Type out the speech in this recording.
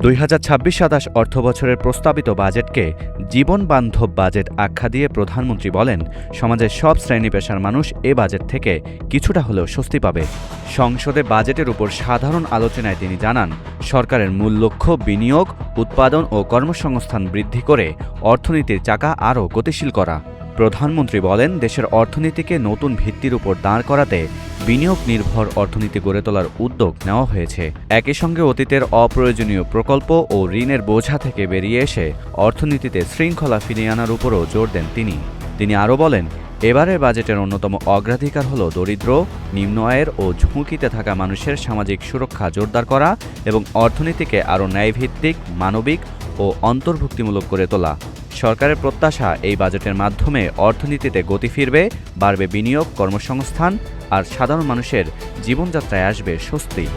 ২০২৬-২৭ অর্থবছরের প্রস্তাবিত বাজেটকে জীবনবান্ধব বাজেট আখ্যা দিয়ে প্রধানমন্ত্রী বলেন, সমাজের সব শ্রেণী-পেশার মানুষ এ বাজেট থেকে কিছুটা হলেও স্বস্তি পাবে। সংসদে বাজেটের উপর সাধারণ আলোচনায় তিনি জানান, সরকারের মূল লক্ষ্য বিনিয়োগ, উৎপাদন ও কর্মসংস্থান বৃদ্ধি করে অর্থনীতির চাকা আরও গতিশীল করা। প্রধানমন্ত্রী বলেন, দেশের অর্থনীতিকে নতুন ভিত্তির উপর দাঁড় করাতে বিনিয়োগ নির্ভর অর্থনীতি গড়ে তোলার উদ্যোগ নেওয়া হয়েছে। একই সঙ্গে অতীতের অপ্রয়োজনীয় প্রকল্প ও ঋণের বোঝা থেকে বেরিয়ে এসে অর্থনীতিতে শৃঙ্খলা ফিরিয়ে আনার উপরও জোর দেন তিনি আরও বলেন, এবারের বাজেটের অন্যতম অগ্রাধিকার হল দরিদ্র, নিম্ন আয়ের ও ঝুঁকিতে থাকা মানুষের সামাজিক সুরক্ষা জোরদার করা এবং অর্থনীতিকে আরও ন্যায়ভিত্তিক, মানবিক ও অন্তর্ভুক্তিমূলক করে তোলা। সরকারের প্রত্যাশা, এই বাজেটের মাধ্যমে অর্থনীতিতে গতি ফিরবে, বাড়বে বিনিয়োগ, কর্মসংস্থান আর সাধারণ মানুষের জীবনযাত্রায় আসবে স্বস্তি।